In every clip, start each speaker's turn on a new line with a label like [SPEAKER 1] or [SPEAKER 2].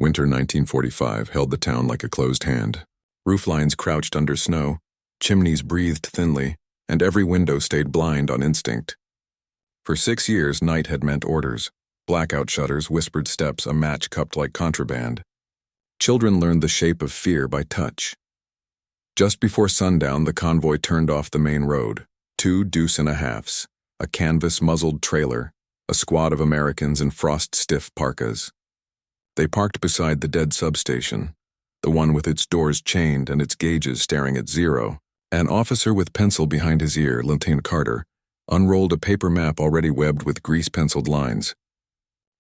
[SPEAKER 1] Winter 1945 held the town like a closed hand. Roof lines crouched under snow, chimneys breathed thinly, and every window stayed blind on instinct. For 6 years, night had meant orders. Blackout shutters, whispered steps, a match cupped like contraband. Children learned the shape of fear by touch. Just before sundown, the convoy turned off the main road. 2 deuce-and-a-halfs, a canvas-muzzled trailer, a squad of Americans in frost-stiff parkas. They parked beside the dead substation, the one with its doors chained and its gauges staring at zero. An officer with pencil behind his ear, Lieutenant Carter, unrolled a paper map already webbed with grease-penciled lines.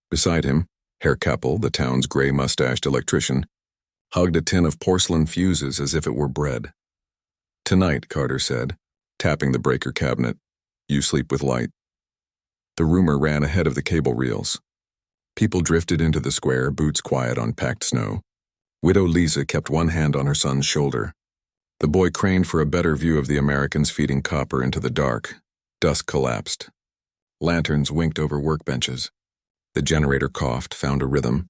[SPEAKER 1] Beside him, Herr Kappel, the town's gray-mustached electrician, hugged a tin of porcelain fuses as if it were bread. "Tonight," Carter said, tapping the breaker cabinet, "you sleep with light." The rumor ran ahead of the cable reels. People drifted into the square, boots quiet on packed snow. Widow Lisa kept one hand on her son's shoulder. The boy craned for a better view of the Americans feeding copper into the dark. Dusk collapsed. Lanterns winked over workbenches. The generator coughed, found a rhythm.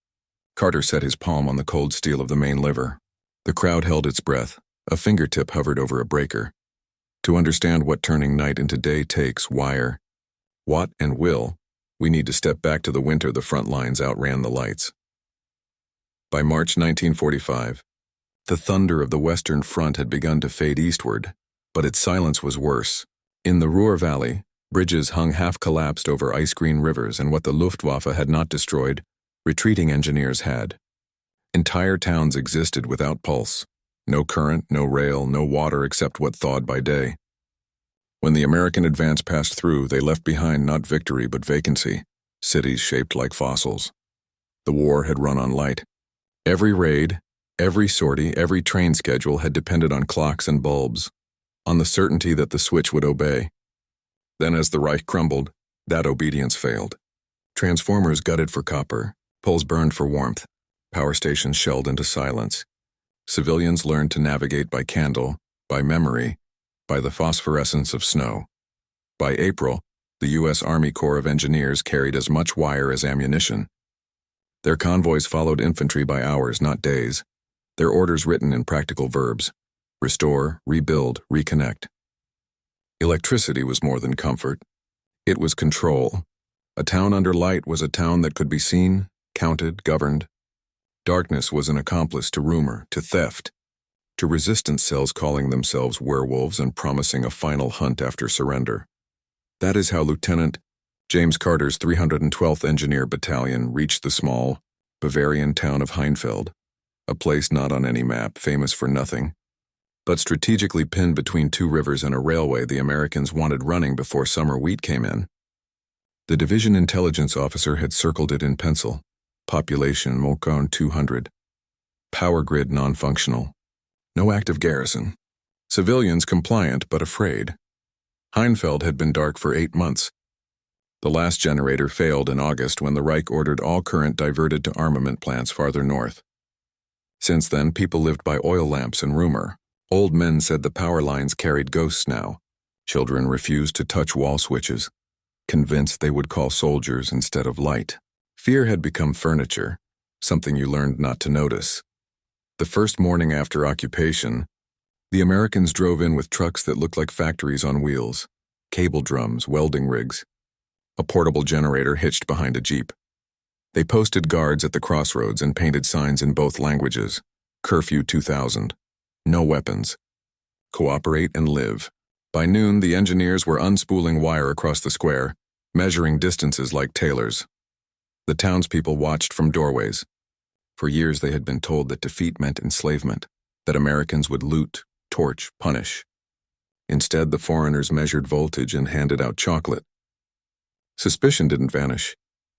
[SPEAKER 1] Carter set his palm on the cold steel of the main lever. The crowd held its breath. A fingertip hovered over a breaker. To understand what turning night into day takes, wire, what and will, we need to step back to the winter the front lines outran the lights. By March 1945, the thunder of the Western Front had begun to fade eastward, but its silence was worse. In the Ruhr Valley, bridges hung half-collapsed over ice-green rivers, and what the Luftwaffe had not destroyed, retreating engineers had. Entire towns existed without pulse. No current, no rail, no water except what thawed by day. When the American advance passed through, they left behind not victory but vacancy, cities shaped like fossils. The war had run on light. Every raid, every sortie, every train schedule had depended on clocks and bulbs, on the certainty that the switch would obey. Then as the Reich crumbled, that obedience failed. Transformers gutted for copper, poles burned for warmth, power stations shelled into silence. Civilians learned to navigate by candle, by memory, by the phosphorescence of snow. By April, the U.S. Army Corps of Engineers carried as much wire as ammunition. Their convoys followed infantry by hours, not days, their orders written in practical verbs: restore, rebuild, reconnect. Electricity was more than comfort. It was control. A town under light was a town that could be seen, counted, governed. Darkness was an accomplice to rumor, to theft, to resistance cells calling themselves werewolves and promising a final hunt after surrender. That is how Lieutenant James Carter's 312th Engineer Battalion reached the small, Bavarian town of Heinfeld, a place not on any map, famous for nothing, but strategically pinned between 2 rivers and a railway the Americans wanted running before summer wheat came in. The division intelligence officer had circled it in pencil. Population Mokon 200. Power grid non-functional. No active garrison. Civilians compliant but afraid. Heinfeld had been dark for 8 months. The last generator failed in August when the Reich ordered all current diverted to armament plants farther north. Since then, people lived by oil lamps and rumor. Old men said the power lines carried ghosts now. Children refused to touch wall switches, convinced they would call soldiers instead of light. Fear had become furniture, something you learned not to notice. The first morning after occupation, the Americans drove in with trucks that looked like factories on wheels, cable drums, welding rigs, a portable generator hitched behind a Jeep. They posted guards at the crossroads and painted signs in both languages. Curfew 2000. No weapons. Cooperate and live. By noon, the engineers were unspooling wire across the square, measuring distances like tailors. The townspeople watched from doorways. For years they had been told that defeat meant enslavement, that Americans would loot, torch, punish. Instead, the foreigners measured voltage and handed out chocolate. Suspicion didn't vanish.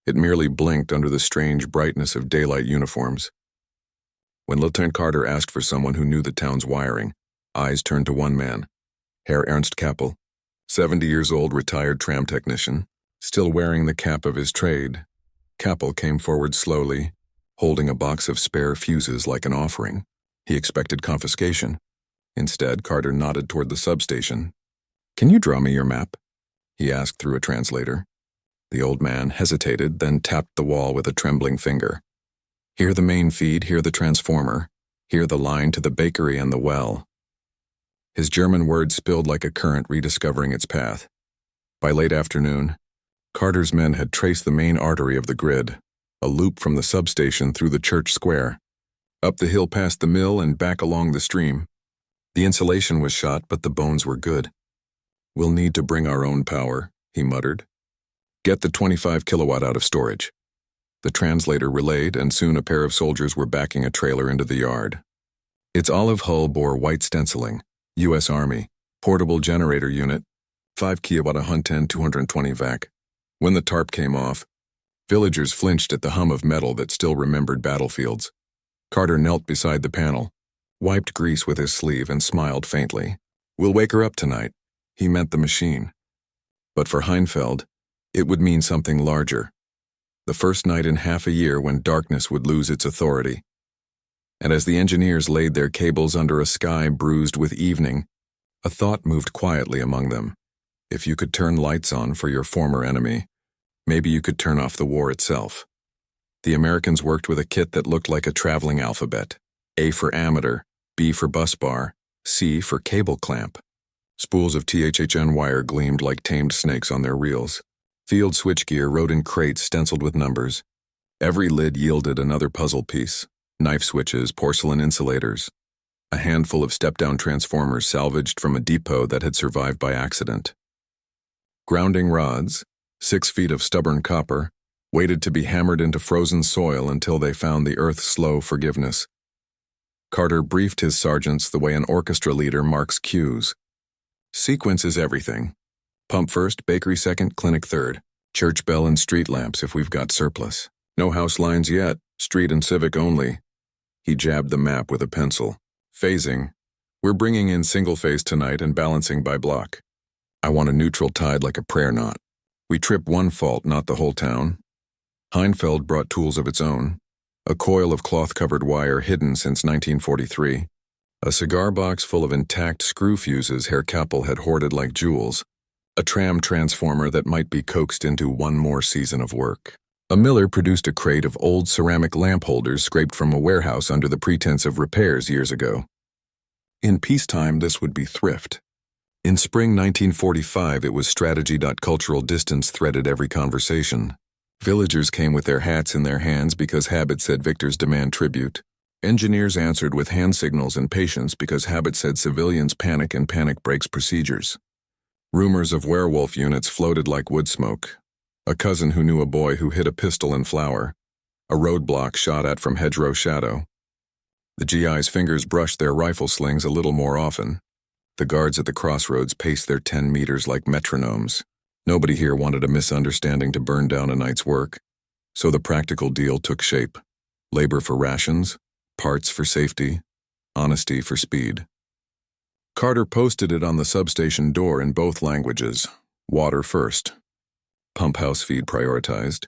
[SPEAKER 1] It merely blinked under the strange brightness of daylight uniforms. When Lieutenant Carter asked for someone who knew the town's wiring, eyes turned to one man, Herr Ernst Kappel, 70 years old, retired tram technician, still wearing the cap of his trade. Kappel came forward slowly, holding a box of spare fuses like an offering. He expected confiscation. Instead, Carter nodded toward the substation. "Can you draw me your map?" he asked through a translator. The old man hesitated, then tapped the wall with a trembling finger. Here the main feed, here the transformer, here the line to the bakery and the well. His German words spilled like a current rediscovering its path. By late afternoon, Carter's men had traced the main artery of the grid, a loop from the substation through the church square, up the hill past the mill and back along the stream. The insulation was shot, but the bones were good. "We'll need to bring our own power," he muttered. "Get the 25 kilowatt out of storage." The translator relayed, and soon a pair of soldiers were backing a trailer into the yard. Its olive hull bore white stenciling, U.S. Army, portable generator unit, 5 kilowatt 110 220 vac. When the tarp came off, villagers flinched at the hum of metal that still remembered battlefields. Carter knelt beside the panel, wiped grease with his sleeve, and smiled faintly. "We'll wake her up tonight." He meant the machine. But for Heinfeld, it would mean something larger. The first night in half a year when darkness would lose its authority. And as the engineers laid their cables under a sky bruised with evening, a thought moved quietly among them. If you could turn lights on for your former enemy, maybe you could turn off the war itself. The Americans worked with a kit that looked like a traveling alphabet. A for ammeter, B for bus bar, C for cable clamp. Spools of THHN wire gleamed like tamed snakes on their reels. Field switchgear rode in crates stenciled with numbers. Every lid yielded another puzzle piece: knife switches, porcelain insulators, a handful of step-down transformers salvaged from a depot that had survived by accident. Grounding rods, 6 feet of stubborn copper, waited to be hammered into frozen soil until they found the earth's slow forgiveness. Carter briefed his sergeants the way an orchestra leader marks cues. Sequence is everything. Pump first, bakery second, clinic third. Church bell and street lamps if we've got surplus. No house lines yet, street and civic only. He jabbed the map with a pencil. Phasing. We're bringing in single phase tonight and balancing by block. I want a neutral tied like a prayer knot. We trip one fault, not the whole town. Heinfeld brought tools of its own. A coil of cloth-covered wire hidden since 1943. A cigar box full of intact screw fuses Herr Kappel had hoarded like jewels. A tram transformer that might be coaxed into one more season of work. A miller produced a crate of old ceramic lamp holders scraped from a warehouse under the pretense of repairs years ago. In peacetime, this would be thrift. In spring 1945, it was strategy. Cultural distance threaded every conversation. Villagers came with their hats in their hands because habit said victors demand tribute. Engineers answered with hand signals and patience because habit said civilians panic and panic breaks procedures. Rumors of werewolf units floated like wood smoke. A cousin who knew a boy who hid a pistol in flour. A roadblock shot at from hedgerow shadow. The GI's fingers brushed their rifle slings a little more often. The guards at the crossroads paced their 10 meters like metronomes. Nobody here wanted a misunderstanding to burn down a night's work, so the practical deal took shape. Labor for rations, parts for safety, honesty for speed. Carter posted it on the substation door in both languages. Water first. Pump house feed prioritized.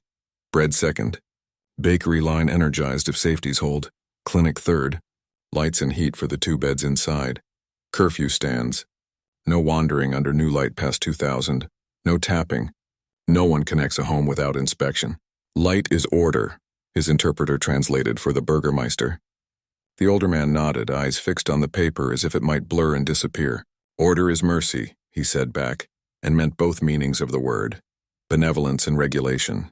[SPEAKER 1] Bread second. Bakery line energized if safeties hold. Clinic third. Lights and heat for the 2 beds inside. Curfew stands. No wandering under new light past 2000. No tapping. No one connects a home without inspection. Light is order, his interpreter translated for the Burgermeister. The older man nodded, eyes fixed on the paper as if it might blur and disappear. Order is mercy, he said back, and meant both meanings of the word. Benevolence and regulation.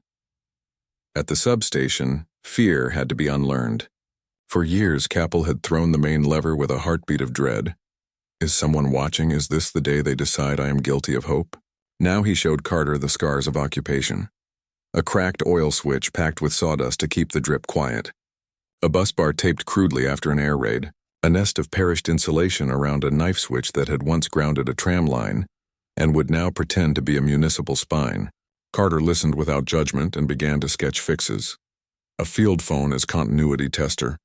[SPEAKER 1] At the substation, fear had to be unlearned. For years, Kappel had thrown the main lever with a heartbeat of dread. Is someone watching? Is this the day they decide I am guilty of hope? Now he showed Carter the scars of occupation. A cracked oil switch packed with sawdust to keep the drip quiet. A bus bar taped crudely after an air raid. A nest of perished insulation around a knife switch that had once grounded a tram line and would now pretend to be a municipal spine. Carter listened without judgment and began to sketch fixes. A field phone as continuity tester.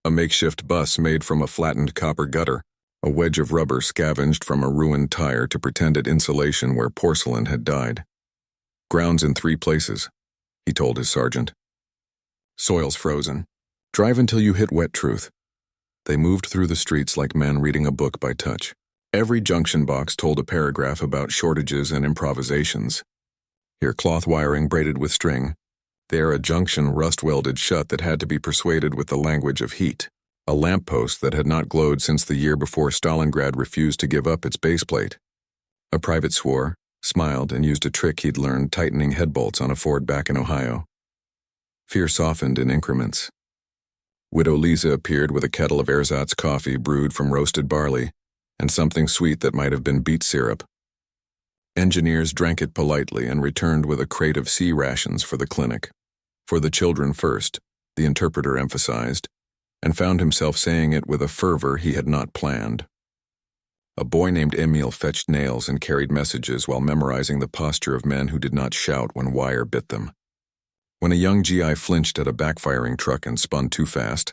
[SPEAKER 1] A makeshift bus made from a flattened copper gutter. A wedge of rubber scavenged from a ruined tire to pretended insulation where porcelain had died. Grounds in 3 places, he told his sergeant. Soil's frozen. Drive until you hit wet truth. They moved through the streets like men reading a book by touch. Every junction box told a paragraph about shortages and improvisations. Here cloth wiring braided with string. There a junction rust-welded shut that had to be persuaded with the language of heat. A lamppost that had not glowed since the year before Stalingrad refused to give up its baseplate. A private swore, smiled, and used a trick he'd learned tightening head bolts on a Ford back in Ohio. Fear softened in increments. Widow Lisa appeared with a kettle of ersatz coffee brewed from roasted barley, and something sweet that might have been beet syrup. Engineers drank it politely and returned with a crate of sea rations for the clinic. For the children first, the interpreter emphasized, and found himself saying it with a fervor he had not planned. A boy named Emil fetched nails and carried messages while memorizing the posture of men who did not shout when wire bit them. When a young GI flinched at a backfiring truck and spun too fast,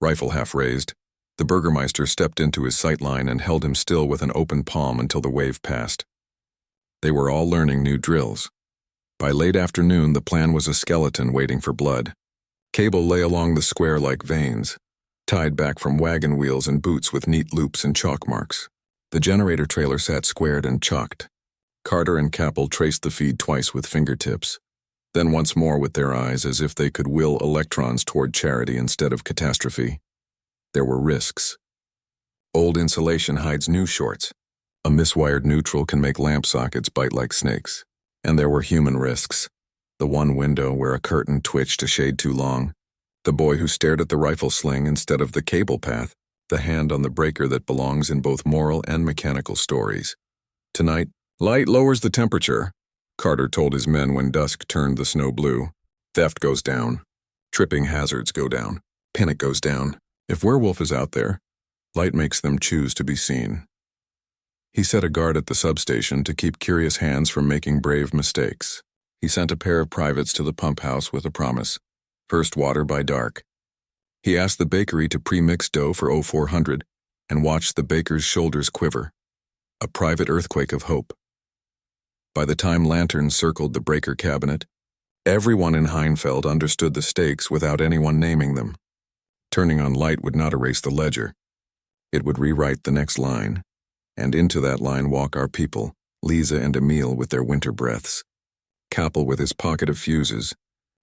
[SPEAKER 1] rifle half raised, the Burgermeister stepped into his sight line and held him still with an open palm until the wave passed. They were all learning new drills. By late afternoon, the plan was a skeleton waiting for blood. Cable lay along the square like veins, tied back from wagon wheels and boots with neat loops and chalk marks. The generator trailer sat squared and chalked. Carter and Capel traced the feed twice with fingertips, then once more with their eyes as if they could will electrons toward charity instead of catastrophe. There were risks. Old insulation hides new shorts. A miswired neutral can make lamp sockets bite like snakes. And there were human risks. The one window where a curtain twitched a shade too long, the boy who stared at the rifle sling instead of the cable path, the hand on the breaker that belongs in both moral and mechanical stories. Tonight, light lowers the temperature, Carter told his men when dusk turned the snow blue. Theft goes down. Tripping hazards go down. Panic goes down. If Werewolf is out there, light makes them choose to be seen. He set a guard at the substation to keep curious hands from making brave mistakes. He sent a pair of privates to the pump house with a promise. First water by dark. He asked the bakery to pre-mix dough for 0400 and watched the baker's shoulders quiver. A private earthquake of hope. By the time lanterns circled the breaker cabinet, everyone in Heinfeld understood the stakes without anyone naming them. Turning on light would not erase the ledger. It would rewrite the next line, and into that line walk our people, Lisa and Emil with their winter breaths, Capel with his pocket of fuses,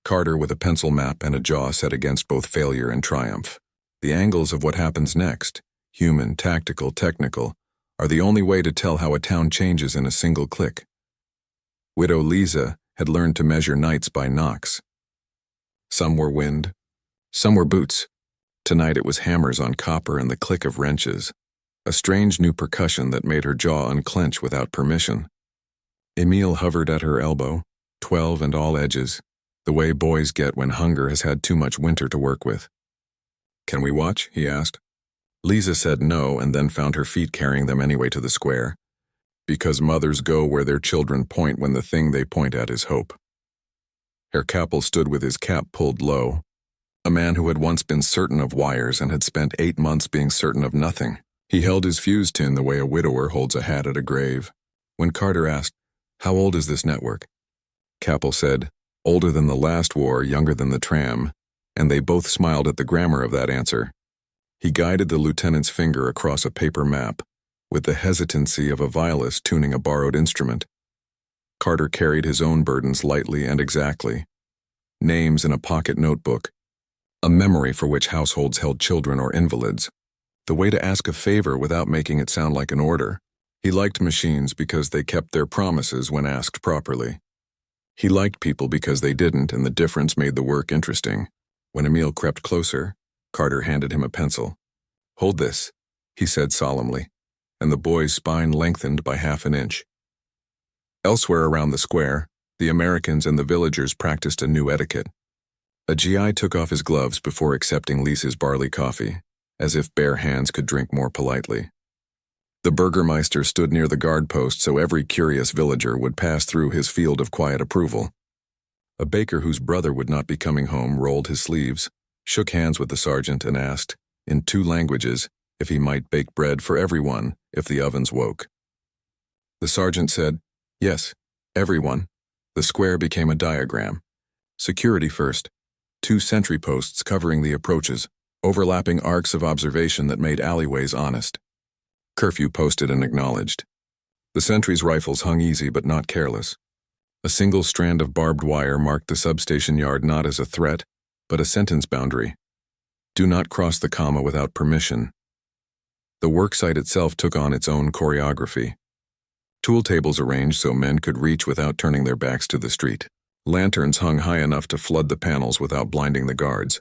[SPEAKER 1] Carter with a pencil map and a jaw set against both failure and triumph. The angles of what happens next, human, tactical, technical, are the only way to tell how a town changes in a single click. Widow Lisa had learned to measure nights by knocks. Some were wind, some were boots. Tonight it was hammers on copper and the click of wrenches, a strange new percussion that made her jaw unclench without permission. Emil hovered at her elbow, 12 and all edges, the way boys get when hunger has had too much winter to work with. "Can we watch?" he asked. Lisa said no and then found her feet carrying them anyway to the square. Because mothers go where their children point when the thing they point at is hope. Herr Capel stood with his cap pulled low, a man who had once been certain of wires and had spent 8 months being certain of nothing. He held his fuse tin the way a widower holds a hat at a grave. When Carter asked, "How old is this network?" Capel said, "Older than the last war, younger than the tram," and they both smiled at the grammar of that answer. He guided the lieutenant's finger across a paper map, with the hesitancy of a violist tuning a borrowed instrument. Carter carried his own burdens lightly and exactly. Names in a pocket notebook, a memory for which households held children or invalids. The way to ask a favor without making it sound like an order. He liked machines because they kept their promises when asked properly. He liked people because they didn't, and the difference made the work interesting. When Emil crept closer, Carter handed him a pencil. "Hold this," he said solemnly, and the boy's spine lengthened by half an inch. Elsewhere around the square, the Americans and the villagers practiced a new etiquette. A GI took off his gloves before accepting Lisa's barley coffee, as if bare hands could drink more politely. The Burgermeister stood near the guard post so every curious villager would pass through his field of quiet approval. A baker whose brother would not be coming home rolled his sleeves, shook hands with the sergeant and asked, in 2 languages, if he might bake bread for everyone if the ovens woke. The sergeant said, "Yes, everyone." The square became a diagram. Security first. 2 sentry posts covering the approaches, overlapping arcs of observation that made alleyways honest. Curfew posted and acknowledged. The sentries' rifles hung easy but not careless. A single strand of barbed wire marked the substation yard not as a threat, but a sentence boundary. Do not cross the comma without permission. The worksite itself took on its own choreography. Tool tables arranged so men could reach without turning their backs to the street. Lanterns hung high enough to flood the panels without blinding the guards.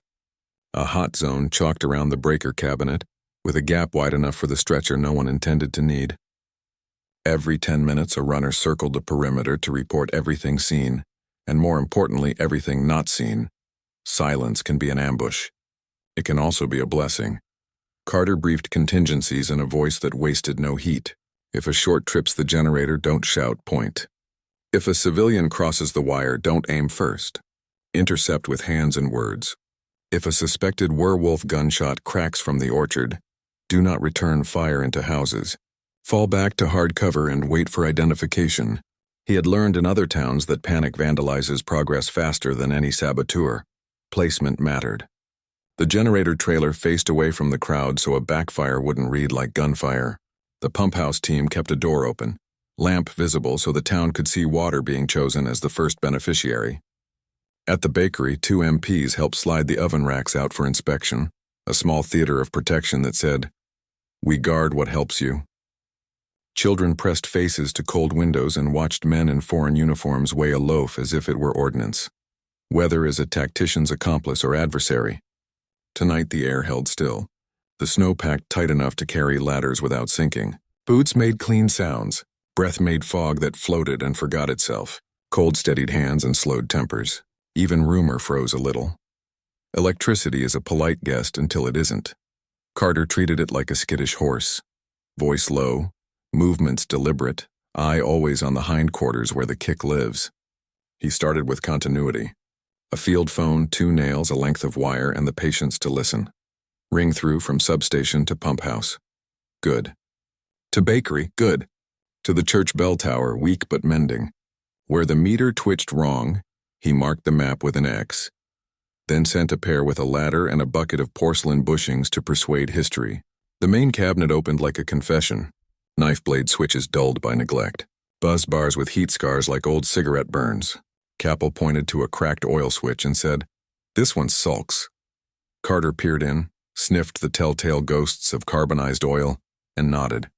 [SPEAKER 1] A hot zone chalked around the breaker cabinet, with a gap wide enough for the stretcher no one intended to need. Every 10 minutes, a runner circled the perimeter to report everything seen, and more importantly, everything not seen. Silence can be an ambush. It can also be a blessing. Carter briefed contingencies in a voice that wasted no heat. If a short trips the generator, don't shout, point. If a civilian crosses the wire, don't aim first. Intercept with hands and words. If a suspected werewolf gunshot cracks from the orchard, do not return fire into houses. Fall back to hard cover and wait for identification. He had learned in other towns that panic vandalizes progress faster than any saboteur. Placement mattered. The generator trailer faced away from the crowd so a backfire wouldn't read like gunfire. The pump house team kept a door open, lamp visible so the town could see water being chosen as the first beneficiary. At the bakery, 2 MPs helped slide the oven racks out for inspection, a small theater of protection that said, "We guard what helps you." Children pressed faces to cold windows and watched men in foreign uniforms weigh a loaf as if it were ordnance. Weather is a tactician's accomplice or adversary. Tonight the air held still. The snow packed tight enough to carry ladders without sinking. Boots made clean sounds. Breath made fog that floated and forgot itself. Cold steadied hands and slowed tempers. Even rumor froze a little. Electricity is a polite guest until it isn't. Carter treated it like a skittish horse. Voice low, movements deliberate, eye always on the hindquarters where the kick lives. He started with continuity. A field phone, 2 nails, a length of wire, and the patience to listen. Ring through from substation to pump house. Good. To bakery, good. To the church bell tower, weak but mending. Where the meter twitched wrong, he marked the map with an X. Then sent a pair with a ladder and a bucket of porcelain bushings to persuade history. The main cabinet opened like a confession. Knife blade switches dulled by neglect. Buzz bars with heat scars like old cigarette burns. Capel pointed to a cracked oil switch and said, "This one sulks." Carter peered in, sniffed the telltale ghosts of carbonized oil, and nodded.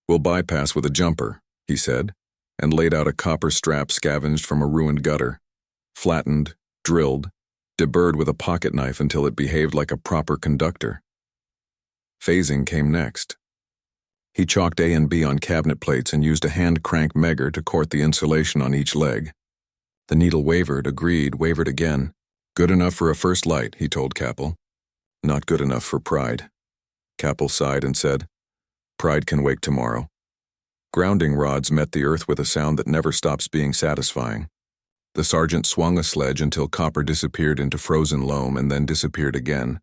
[SPEAKER 1] "We'll bypass with a jumper," he said, and laid out a copper strap scavenged from a ruined gutter. Flattened, drilled, deburred with a pocket knife until it behaved like a proper conductor. Phasing came next. He chalked A and B on cabinet plates and used a hand crank megger to court the insulation on each leg. The needle wavered, agreed, wavered again. "Good enough for a first light," he told Capel. "Not good enough for pride." Capel sighed and said, "Pride can wake tomorrow." Grounding rods met the earth with a sound that never stops being satisfying. The sergeant swung a sledge until copper disappeared into frozen loam and then disappeared again,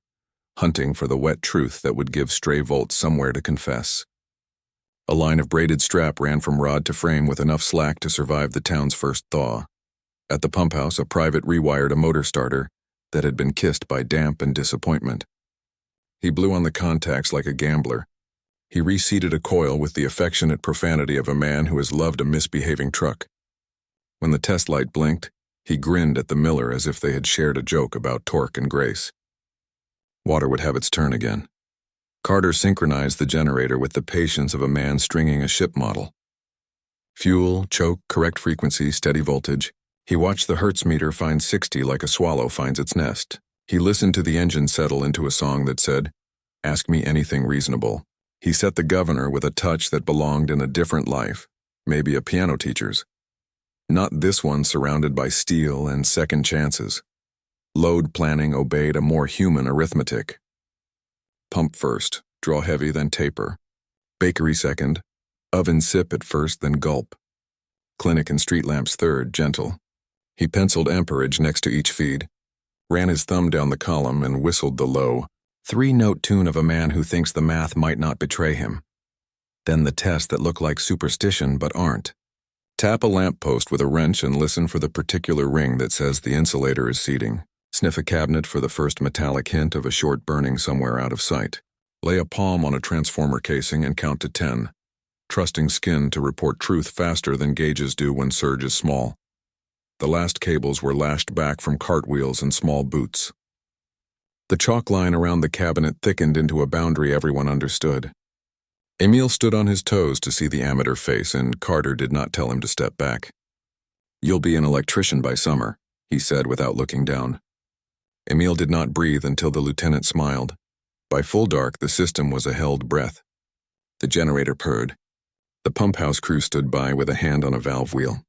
[SPEAKER 1] hunting for the wet truth that would give stray volts somewhere to confess. A line of braided strap ran from rod to frame with enough slack to survive the town's first thaw. At the pump house, a private rewired a motor starter that had been kissed by damp and disappointment. He blew on the contacts like a gambler. He reseated a coil with the affectionate profanity of a man who has loved a misbehaving truck. When the test light blinked, he grinned at the miller as if they had shared a joke about torque and grace. Water would have its turn again. Carter synchronized the generator with the patience of a man stringing a ship model. Fuel, choke, correct frequency, steady voltage. He watched the Hertz meter find 60 like a swallow finds its nest. He listened to the engine settle into a song that said, "Ask me anything reasonable." He set the governor with a touch that belonged in a different life, maybe a piano teacher's. Not this one surrounded by steel and second chances. Load planning obeyed a more human arithmetic. Pump first, draw heavy, then taper. Bakery second, oven sip at first, then gulp. Clinic and street lamps third, gentle. He penciled amperage next to each feed, ran his thumb down the column and whistled the low, 3-note tune of a man who thinks the math might not betray him. Then the tests that look like superstition but aren't. Tap a lamppost with a wrench and listen for the particular ring that says the insulator is seating. Sniff a cabinet for the first metallic hint of a short burning somewhere out of sight. Lay a palm on a transformer casing and count to 10, trusting skin to report truth faster than gauges do when surge is small. The last cables were lashed back from cartwheels and small boots. The chalk line around the cabinet thickened into a boundary everyone understood. Emil stood on his toes to see the amateur face, and Carter did not tell him to step back. "You'll be an electrician by summer," he said without looking down. Emil did not breathe until the lieutenant smiled. By full dark, the system was a held breath. The generator purred. The pump house crew stood by with a hand on a valve wheel.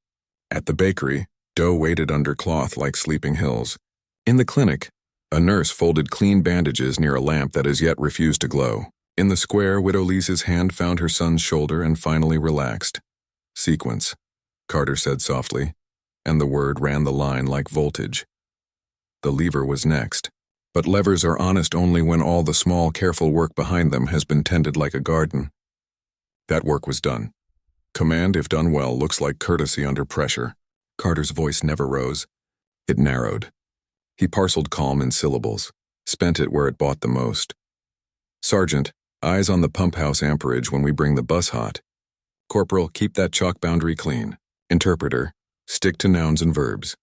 [SPEAKER 1] At the bakery, dough waited under cloth like sleeping hills. In the clinic, a nurse folded clean bandages near a lamp that as yet refused to glow. In the square, Widow Lisa's hand found her son's shoulder and finally relaxed. "Sequence," Carter said softly, and the word ran the line like voltage. The lever was next, but levers are honest only when all the small, careful work behind them has been tended like a garden. That work was done. Command, if done well, looks like courtesy under pressure. Carter's voice never rose. It narrowed. He parceled calm in syllables, spent it where it bought the most. "Sergeant, eyes on the pump house amperage when we bring the bus hot. Corporal, keep that chalk boundary clean. Interpreter, stick to nouns and verbs."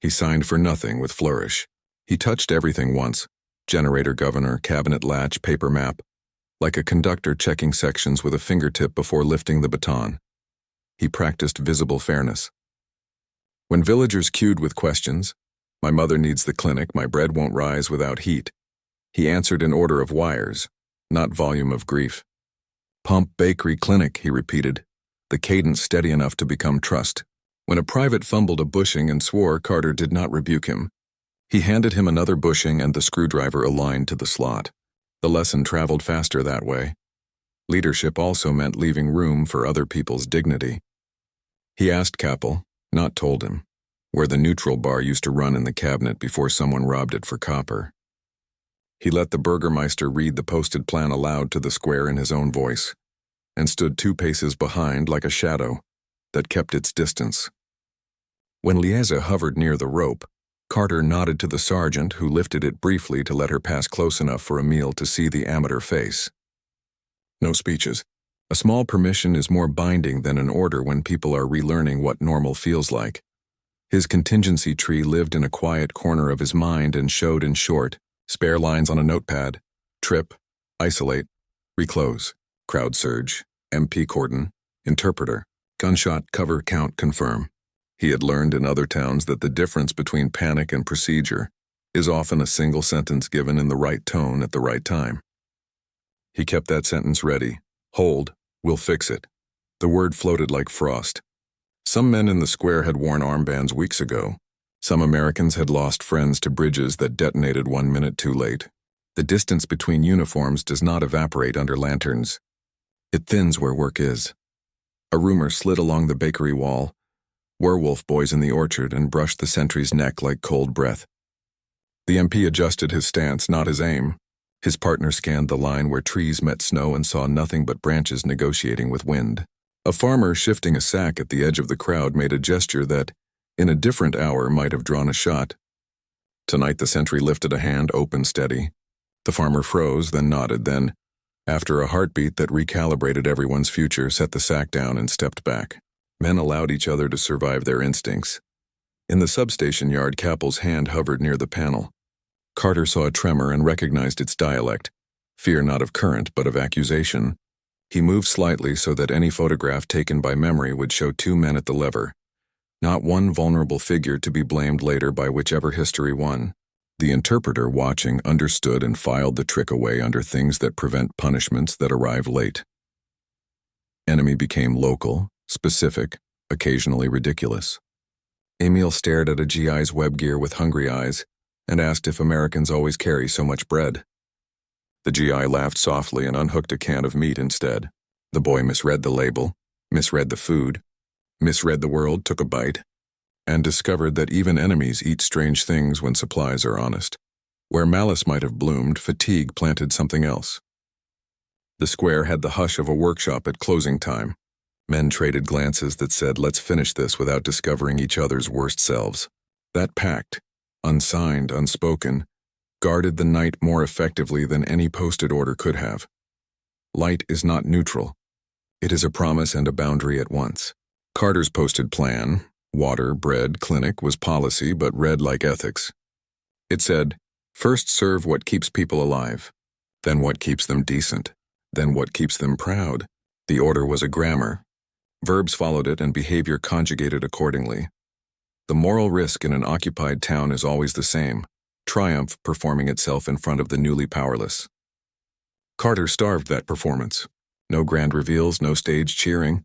[SPEAKER 1] He signed for nothing with flourish. He touched everything once: generator governor, cabinet latch, paper map, like a conductor checking sections with a fingertip before lifting the baton. He practiced visible fairness. When villagers queued with questions, "My mother needs the clinic, my bread won't rise without heat," he answered in order of wires, not volume of grief. "Pump, bakery, clinic," he repeated, the cadence steady enough to become trust. When a private fumbled a bushing and swore, Carter did not rebuke him. He handed him another bushing and the screwdriver aligned to the slot. The lesson traveled faster that way. Leadership also meant leaving room for other people's dignity. He asked Capel, not told him, where the neutral bar used to run in the cabinet before someone robbed it for copper. He let the burgermeister read the posted plan aloud to the square in his own voice, and stood 2 paces behind like a shadow that kept its distance. When Lieza hovered near the rope, Carter nodded to the sergeant, who lifted it briefly to let her pass close enough for Emil to see the amateur face. "No speeches. A small permission is more binding than an order when people are relearning what normal feels like." His contingency tree lived in a quiet corner of his mind and showed in short, spare lines on a notepad: trip, isolate, reclose, crowd surge, MP cordon, interpreter, gunshot, cover, count, confirm. He had learned in other towns that the difference between panic and procedure is often a single sentence given in the right tone at the right time. He kept that sentence ready. "Hold, we'll fix it." The word floated like frost. Some men in the square had worn armbands weeks ago. Some Americans had lost friends to bridges that detonated 1 minute too late. The distance between uniforms does not evaporate under lanterns. It thins where work is. A rumor slid along the bakery wall: werewolf boys in the orchard, and brushed the sentry's neck like cold breath. The MP adjusted his stance, not his aim. His partner scanned the line where trees met snow and saw nothing but branches negotiating with wind. A farmer shifting a sack at the edge of the crowd made a gesture that, in a different hour, might have drawn a shot. Tonight the sentry lifted a hand, open, steady. The farmer froze, then nodded, then, after a heartbeat that recalibrated everyone's future, set the sack down and stepped back. Men allowed each other to survive their instincts. In the substation yard, Capel's hand hovered near the panel. Carter saw a tremor and recognized its dialect, fear not of current but of accusation. He moved slightly so that any photograph taken by memory would show 2 men at the lever, not one vulnerable figure to be blamed later by whichever history won. The interpreter, watching, understood and filed the trick away under things that prevent punishments that arrive late. Enemy became local, specific, occasionally ridiculous. Emil stared at a GI's web gear with hungry eyes and asked if Americans always carry so much bread. The GI laughed softly and unhooked a can of meat instead. The boy misread the label, misread the food, misread the world, took a bite, and discovered that even enemies eat strange things when supplies are honest. Where malice might have bloomed, fatigue planted something else. The square had the hush of a workshop at closing time. Men traded glances that said, "Let's finish this," without discovering each other's worst selves. That pact, unsigned, unspoken, guarded the night more effectively than any posted order could have. Light is not neutral. It is a promise and a boundary at once. Carter's posted plan, Water, bread, clinic was policy, but read like ethics. It said, first serve what keeps people alive, then what keeps them decent, then what keeps them proud. The order was a grammar. Verbs followed it and behavior conjugated accordingly. The moral risk in an occupied town is always the same, triumph performing itself in front of the newly powerless. Carter starved that performance. No grand reveals, no stage cheering.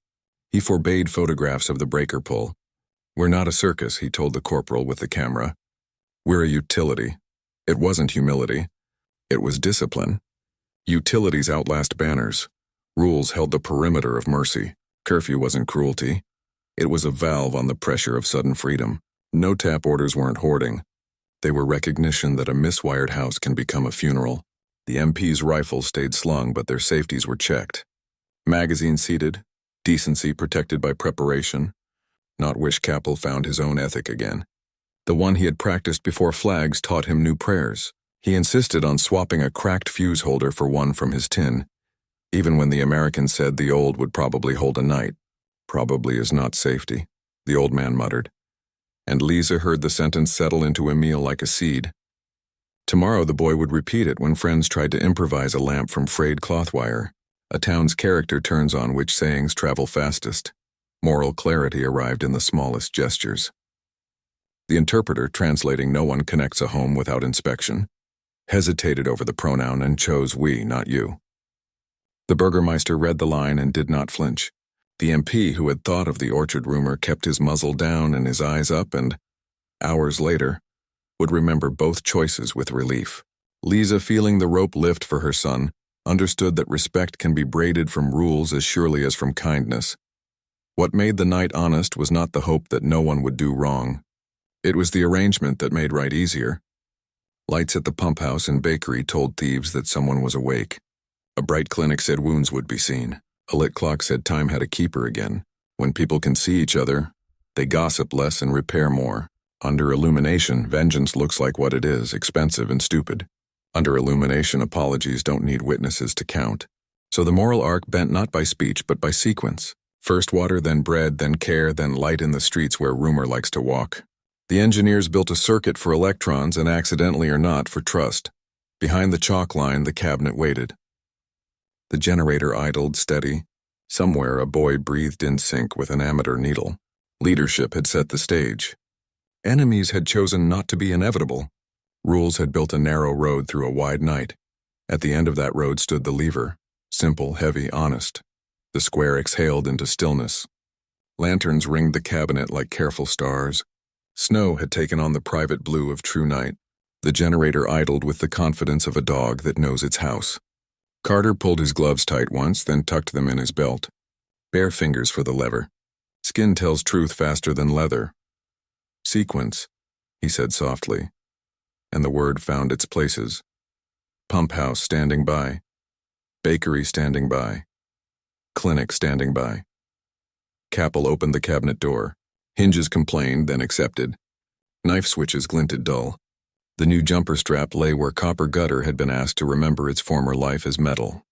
[SPEAKER 1] He forbade photographs of the breaker pull. We're not a circus, he told the corporal with the camera. We're a utility. It wasn't humility. It was discipline. Utilities outlast banners. Rules held the perimeter of mercy. Curfew wasn't cruelty. It was a valve on the pressure of sudden freedom. No tap orders weren't hoarding. They were recognition that a miswired house can become a funeral. The MP's rifles stayed slung, but their safeties were checked. Magazine seated, decency protected by preparation. Not wish Capel found his own ethic again. The one he had practiced before flags taught him new prayers. He insisted on swapping a cracked fuse holder for one from his tin, even when the American said the old would probably hold a night. Probably is not safety, the old man muttered. And Lisa heard the sentence settle into Emil like a seed. Tomorrow the boy would repeat it when friends tried to improvise a lamp from frayed cloth wire. A town's character turns on which sayings travel fastest. Moral clarity arrived in the smallest gestures. The interpreter, translating "no one connects a home without inspection," hesitated over the pronoun and chose "we," not "you." The burgermeister read the line and did not flinch. The MP who had thought of the orchard rumor kept his muzzle down and his eyes up and, hours later, would remember both choices with relief. Lisa, feeling the rope lift for her son, understood that respect can be braided from rules as surely as from kindness. What made the night honest was not the hope that no one would do wrong. It was the arrangement that made right easier. Lights at the pump house and bakery told thieves that someone was awake. A bright clinic said wounds would be seen. A lit clock said time had a keeper again. When people can see each other, they gossip less and repair more. Under illumination, vengeance looks like what it is, expensive and stupid. Under illumination, apologies don't need witnesses to count. So the moral arc bent not by speech but by sequence. First water, then bread, then care, then light in the streets where rumor likes to walk. The engineers built a circuit for electrons and, accidentally or not, for trust. Behind the chalk line, the cabinet waited. The generator idled steady. Somewhere a boy breathed in sync with an amateur needle. Leadership had set the stage. Enemies had chosen not to be inevitable. Rules had built a narrow road through a wide night. At the end of that road stood the lever. Simple, heavy, honest. The square exhaled into stillness. Lanterns ringed the cabinet like careful stars. Snow had taken on the private blue of true night. The generator idled with the confidence of a dog that knows its house. Carter pulled his gloves tight once, then tucked them in his belt. Bare fingers for the lever. Skin tells truth faster than leather. Sequence, he said softly, and the word found its places. Pump house standing by. Bakery standing by. Clinic standing by. Capel opened the cabinet door. Hinges complained, then accepted. Knife switches glinted dull. The new jumper strap lay where copper gutter had been asked to remember its former life as metal.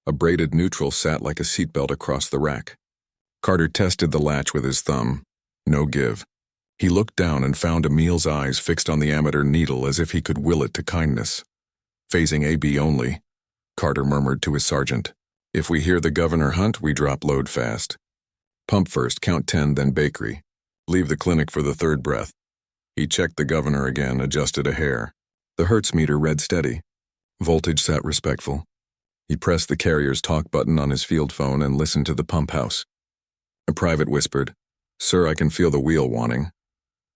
[SPEAKER 1] A braided neutral sat like a seatbelt across the rack. Carter tested the latch with his thumb. No give. He looked down and found Emil's eyes fixed on the amateur needle as if he could will it to kindness. Phasing AB only, Carter murmured to his sergeant. If we hear the governor hunt, we drop load fast. Pump first, count 10, then bakery. Leave the clinic for the third breath. He checked the governor again, adjusted a hair. The Hertz meter read steady. Voltage sat respectful. He pressed the carrier's talk button on his field phone and listened to the pump house. A private whispered, "Sir, I can feel the wheel wanting."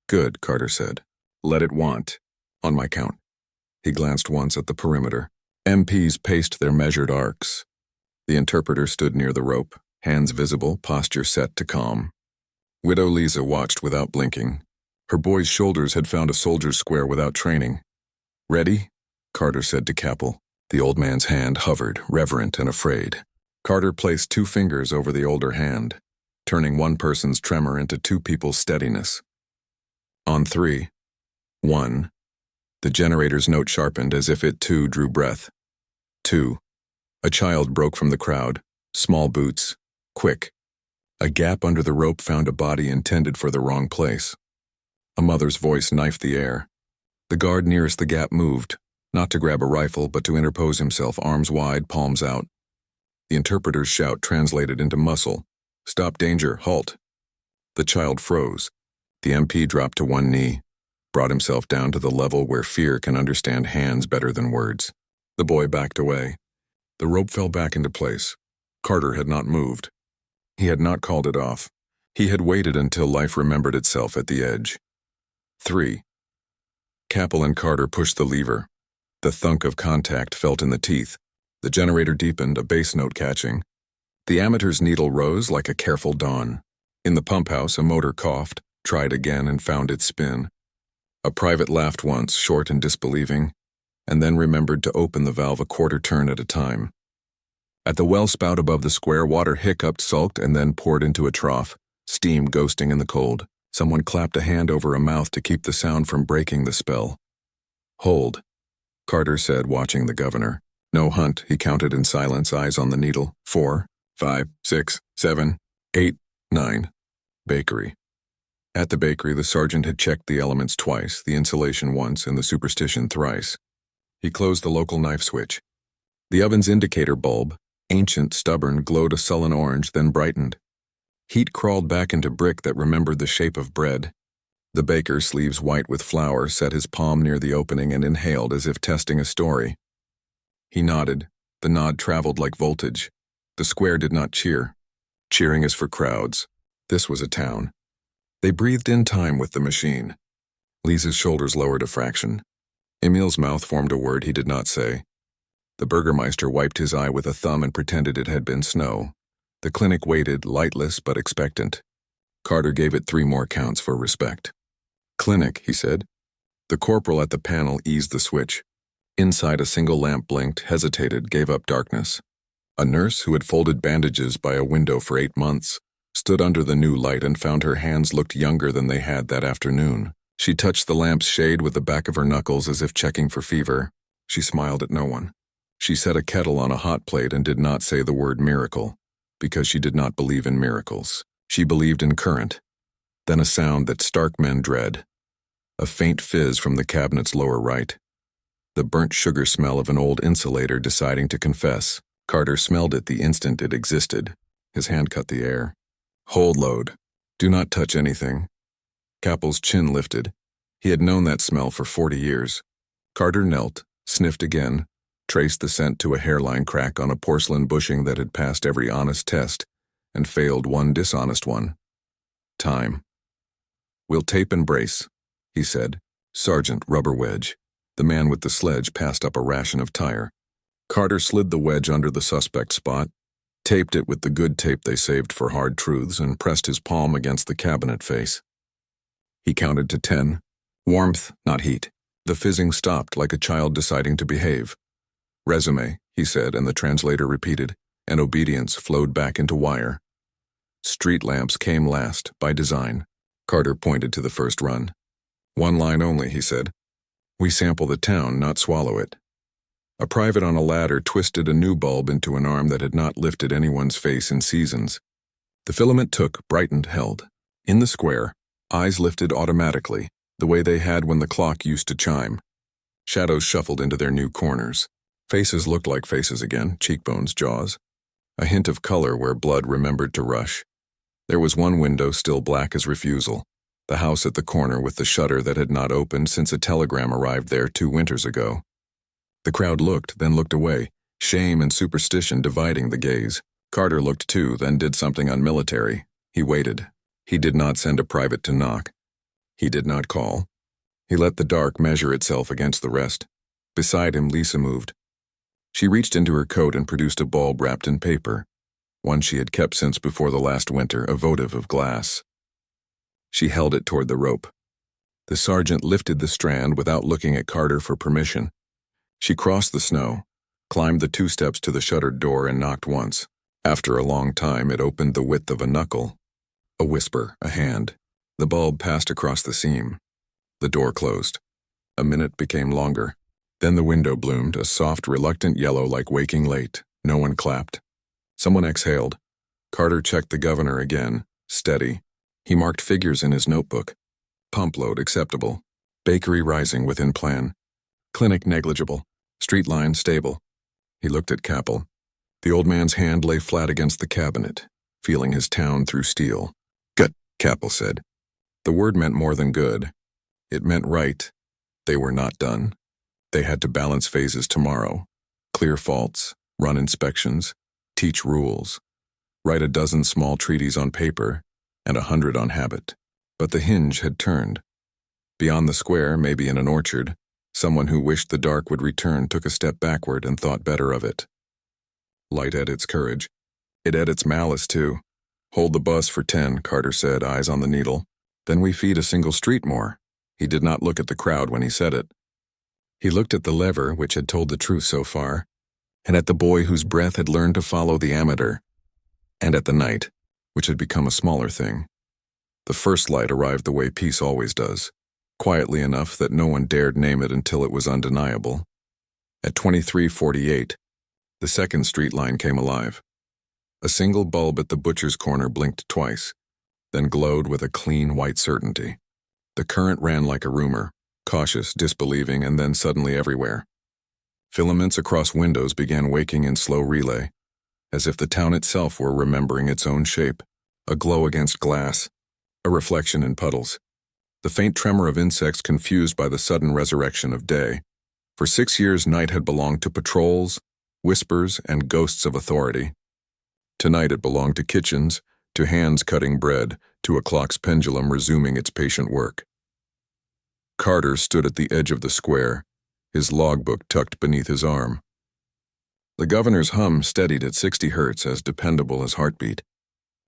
[SPEAKER 1] "Good," Carter said. "Let it want. On my count." He glanced once at the perimeter. MPs paced their measured arcs. The interpreter stood near the rope, hands visible, posture set to calm. Widow Lisa watched without blinking. Her boy's shoulders had found a soldier's square without training. "Ready?" Carter said to Capel. The old man's hand hovered, reverent and afraid. Carter placed 2 fingers over the older hand, turning one person's tremor into 2 people's steadiness. On 3. 1. The generator's note sharpened as if it too drew breath. 2. A child broke from the crowd. Small boots. Quick. A gap under the rope found a body intended for the wrong place. A mother's voice knifed the air. The guard nearest the gap moved, not to grab a rifle, but to interpose himself, arms wide, palms out. The interpreter's shout translated into muscle. "Stop, danger, halt." The child froze. The MP dropped to one knee, brought himself down to the level where fear can understand hands better than words. The boy backed away. The rope fell back into place. Carter had not moved. He had not called it off. He had waited until life remembered itself at the edge. 3. Capel and Carter pushed the lever. The thunk of contact felt in the teeth. The generator deepened, a bass note catching. The amateur's needle rose like a careful dawn. In the pump house, a motor coughed, tried again, and found its spin. A private laughed once, short and disbelieving, and then remembered to open the valve a quarter turn at a time. At the well spout above the square, water hiccuped, sulked, and then poured into a trough, steam ghosting in the cold. Someone clapped a hand over a mouth to keep the sound from breaking the spell. "Hold," Carter said, watching the governor. "No hunt," he counted in silence, eyes on the needle. 4, 5, 6, 7, 8, 9. Bakery. At the bakery, the sergeant had checked the elements twice, the insulation once, and the superstition thrice. He closed the local knife switch. The oven's indicator bulb, ancient, stubborn, glowed a sullen orange, then brightened. Heat crawled back into brick that remembered the shape of bread. The baker, sleeves white with flour, set his palm near the opening and inhaled as if testing a story. He nodded. The nod traveled like voltage. The square did not cheer. Cheering is for crowds. This was a town. They breathed in time with the machine. Lisa's shoulders lowered a fraction. Emil's mouth formed a word he did not say. The Burgermeister wiped his eye with a thumb and pretended it had been snow. The clinic waited, lightless but expectant. Carter gave it 3 more counts for respect. "Clinic," he said. The corporal at the panel eased the switch. Inside, a single lamp blinked, hesitated, gave up darkness. A nurse who had folded bandages by a window for 8 months stood under the new light and found her hands looked younger than they had that afternoon. She touched the lamp's shade with the back of her knuckles as if checking for fever. She smiled at no one. She set a kettle on a hot plate and did not say the word miracle, because she did not believe in miracles. She believed in current. Then a sound that stark men dread. A faint fizz from the cabinet's lower right. The burnt sugar smell of an old insulator deciding to confess. Carter smelled it the instant it existed. His hand cut the air. "Hold load. Do not touch anything." Capel's chin lifted. He had known that smell for 40 years. Carter knelt, sniffed again, traced the scent to a hairline crack on a porcelain bushing that had passed every honest test and failed one dishonest one. Time. "We'll tape and brace," he said. "Sergeant, rubber wedge." The man with the sledge passed up a ration of tire. Carter slid the wedge under the suspect spot, taped it with the good tape they saved for hard truths, and pressed his palm against the cabinet face. He counted to 10. Warmth, not heat. The fizzing stopped like a child deciding to behave. "Resume," he said, and the translator repeated, and obedience flowed back into wire. Street lamps came last, by design. Carter pointed to the first run. "1 line only," he said. "We sample the town, not swallow it." A private on a ladder twisted a new bulb into an arm that had not lifted anyone's face in seasons. The filament took, brightened, held. In the square, eyes lifted automatically, the way they had when the clock used to chime. Shadows shuffled into their new corners. Faces looked like faces again, cheekbones, jaws. A hint of color where blood remembered to rush. There was one window still black as refusal, the house at the corner with the shutter that had not opened since a telegram arrived there 2 winters ago. The crowd looked, then looked away, shame and superstition dividing the gaze. Carter looked too, then did something unmilitary. He waited. He did not send a private to knock. He did not call. He let the dark measure itself against the rest. Beside him, Lisa moved. She reached into her coat and produced a bulb wrapped in paper, one she had kept since before the last winter, a votive of glass. She held it toward the rope. The sergeant lifted the strand without looking at Carter for permission. She crossed the snow, climbed the 2 steps to the shuttered door and knocked once. After a long time, it opened the width of a knuckle. A whisper, a hand. The bulb passed across the seam. The door closed. A minute became longer. Then the window bloomed, a soft, reluctant yellow like waking late. No one clapped. Someone exhaled. Carter checked the governor again. Steady. He marked figures in his notebook. Pump load acceptable. Bakery rising within plan. Clinic negligible. Street line stable. He looked at Capel. The old man's hand lay flat against the cabinet, feeling his town through steel. Good, Capel said. The word meant more than good. It meant right. They were not done. They had to balance phases tomorrow. Clear faults, run inspections, teach rules, write a dozen small treaties on paper, and 100 on habit. But the hinge had turned. Beyond the square, maybe in an orchard, someone who wished the dark would return took a step backward and thought better of it. Light had its courage. It had its malice, too. Hold the bus for 10, Carter said, eyes on the needle. Then we feed a single street more. He did not look at the crowd when he said it. He looked at the lever, which had told the truth so far, and at the boy whose breath had learned to follow the ammeter, and at the night, which had become a smaller thing. The first light arrived the way peace always does, quietly enough that no one dared name it until it was undeniable. At 23:48, the second street line came alive. A single bulb at the butcher's corner blinked twice, then glowed with a clean white certainty. The current ran like a rumor, cautious, disbelieving, and then suddenly everywhere. Filaments across windows began waking in slow relay, as if the town itself were remembering its own shape, a glow against glass, a reflection in puddles. The faint tremor of insects confused by the sudden resurrection of day. For 6 years, night had belonged to patrols, whispers, and ghosts of authority. Tonight it belonged to kitchens, to hands cutting bread, to a clock's pendulum resuming its patient work. Carter stood at the edge of the square, his logbook tucked beneath his arm. The governor's hum steadied at 60 hertz, as dependable as heartbeat.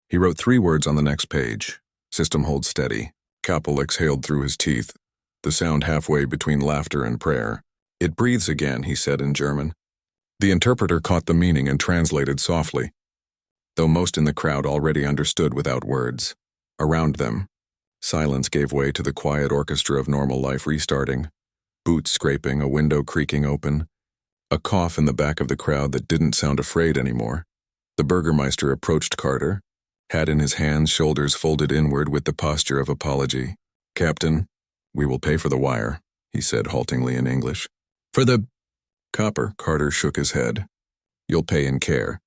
[SPEAKER 1] He wrote 3 words on the next page. System hold steady. Capel exhaled through his teeth, the sound halfway between laughter and prayer. It breathes again, he said in German. The interpreter caught the meaning and translated softly, though most in the crowd already understood without words. Around them, silence gave way to the quiet orchestra of normal life restarting. Boots scraping, a window creaking open, a cough in the back of the crowd that didn't sound afraid anymore. The Burgermeister approached Carter, hat in his hands, shoulders folded inward with the posture of apology. Captain, we will pay for the wire, he said haltingly in English. For the copper, Carter shook his head. You'll pay in care.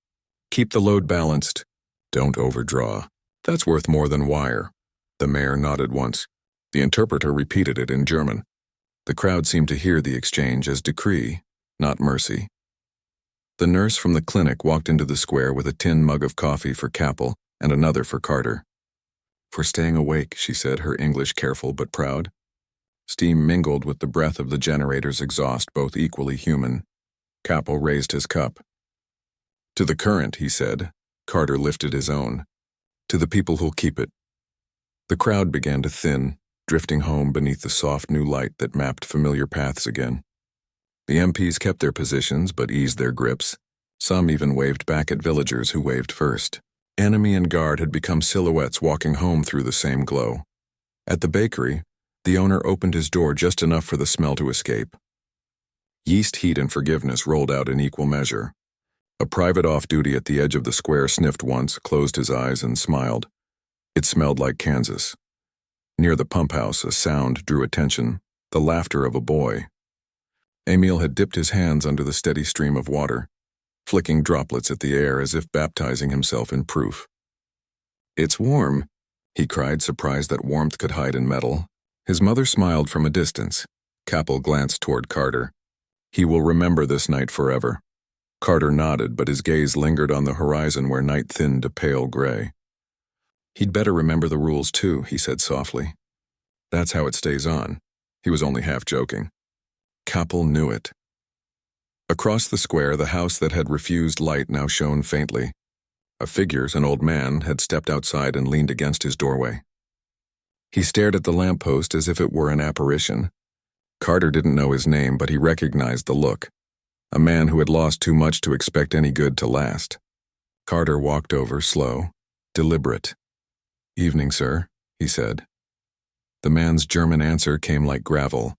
[SPEAKER 1] Keep the load balanced. Don't overdraw. That's worth more than wire. The mayor nodded once. The interpreter repeated it in German. The crowd seemed to hear the exchange as decree, not mercy. The nurse from the clinic walked into the square with a tin mug of coffee for Capel and another for Carter. For staying awake, she said, her English careful but proud. Steam mingled with the breath of the generator's exhaust, both equally human. Capel raised his cup. To the current, he said. Carter lifted his own. To the people who'll keep it. The crowd began to thin, drifting home beneath the soft new light that mapped familiar paths again. The MPs kept their positions but eased their grips. Some even waved back at villagers who waved first. Enemy and guard had become silhouettes walking home through the same glow. At the bakery, the owner opened his door just enough for the smell to escape. Yeast, heat, and forgiveness rolled out in equal measure. A private off-duty at the edge of the square sniffed once, closed his eyes, and smiled. It smelled like Kansas. Near the pump house, a sound drew attention, the laughter of a boy. Emil had dipped his hands under the steady stream of water, flicking droplets at the air as if baptizing himself in proof. It's warm, he cried, surprised that warmth could hide in metal. His mother smiled from a distance. Capel glanced toward Carter. He will remember this night forever. Carter nodded, but his gaze lingered on the horizon where night thinned to pale gray. He'd better remember the rules too, he said softly. That's how it stays on. He was only half joking. Capel knew it. Across the square, the house that had refused light now shone faintly. A figure, an old man, had stepped outside and leaned against his doorway. He stared at the lamppost as if it were an apparition. Carter didn't know his name, but he recognized the look. A man who had lost too much to expect any good to last. Carter walked over, slow, deliberate. Evening, sir, he said. The man's German answer came like gravel.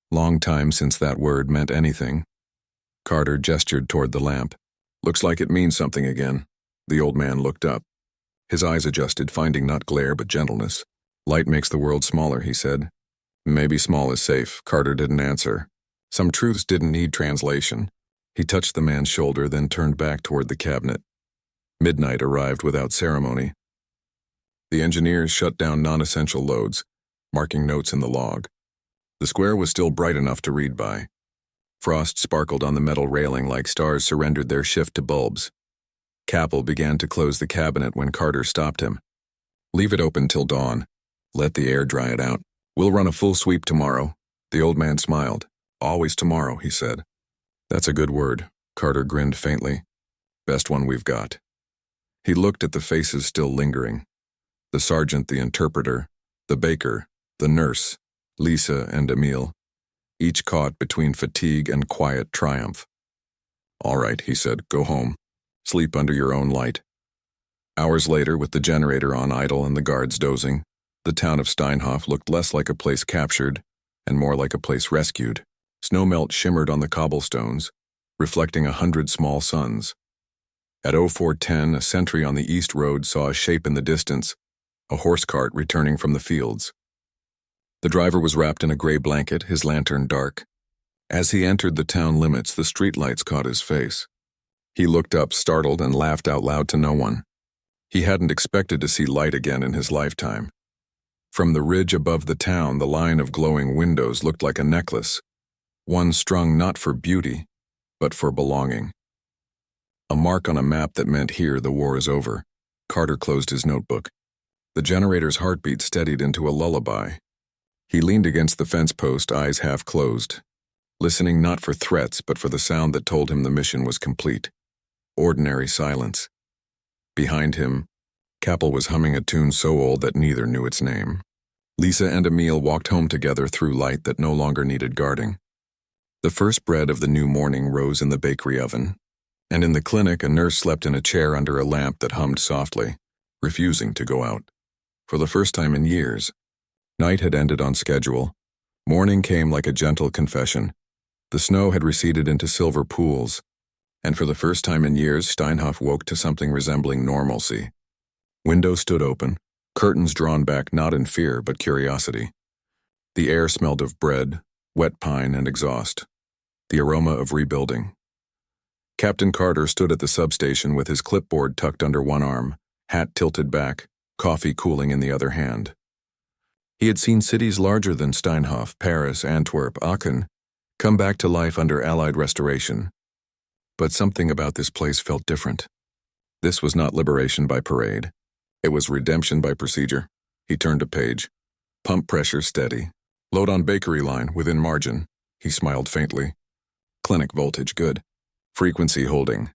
[SPEAKER 1] Long time since that word meant anything. Carter gestured toward the lamp. Looks like it means something again. The old man looked up. His eyes adjusted, finding not glare but gentleness. Light makes the world smaller, he said. Maybe small is safe. Carter didn't answer. Some truths didn't need translation. He touched the man's shoulder, then turned back toward the cabinet. Midnight arrived without ceremony. The engineers shut down non-essential loads, marking notes in the log. The square was still bright enough to read by. Frost sparkled on the metal railing like stars surrendered their shift to bulbs. Capel began to close the cabinet when Carter stopped him. Leave it open till dawn. Let the air dry it out. We'll run a full sweep tomorrow. The old man smiled. Always tomorrow, he said. That's a good word. Carter grinned faintly. Best one we've got. He looked at the faces still lingering. The sergeant, the interpreter, the baker, the nurse, Lisa and Emile, each caught between fatigue and quiet triumph. All right, he said, go home. Sleep under your own light. Hours later, with the generator on idle and the guards dozing, the town of Steinhoff looked less like a place captured and more like a place rescued. Snowmelt shimmered on the cobblestones, reflecting 100 small suns. At 04:10, a sentry on the east road saw a shape in the distance, a horse cart returning from the fields. The driver was wrapped in a gray blanket, his lantern dark. As he entered the town limits, the streetlights caught his face. He looked up, startled, and laughed out loud to no one. He hadn't expected to see light again in his lifetime. From the ridge above the town, the line of glowing windows looked like a necklace, one strung not for beauty, but for belonging. A mark on a map that meant here the war is over. Carter closed his notebook. The generator's heartbeat steadied into a lullaby. He leaned against the fence post, eyes half closed, listening not for threats but for the sound that told him the mission was complete. Ordinary silence. Behind him, Capel was humming a tune so old that neither knew its name. Lisa and Emile walked home together through light that no longer needed guarding. The first bread of the new morning rose in the bakery oven, and in the clinic a nurse slept in a chair under a lamp that hummed softly, refusing to go out. For the first time in years, night had ended on schedule. Morning came like a gentle confession. The snow had receded into silver pools, and for the first time in years, Steinhoff woke to something resembling normalcy. Windows stood open, curtains drawn back not in fear but curiosity. The air smelled of bread, wet pine, and exhaust, the aroma of rebuilding. Captain Carter stood at the substation with his clipboard tucked under one arm, hat tilted back, coffee cooling in the other hand. He had seen cities larger than Steinhoff, Paris, Antwerp, Aachen, come back to life under Allied restoration. But something about this place felt different. This was not liberation by parade. It was redemption by procedure. He turned a page. Pump pressure steady. Load on bakery line, within margin. He smiled faintly. Clinic voltage good. Frequency holding.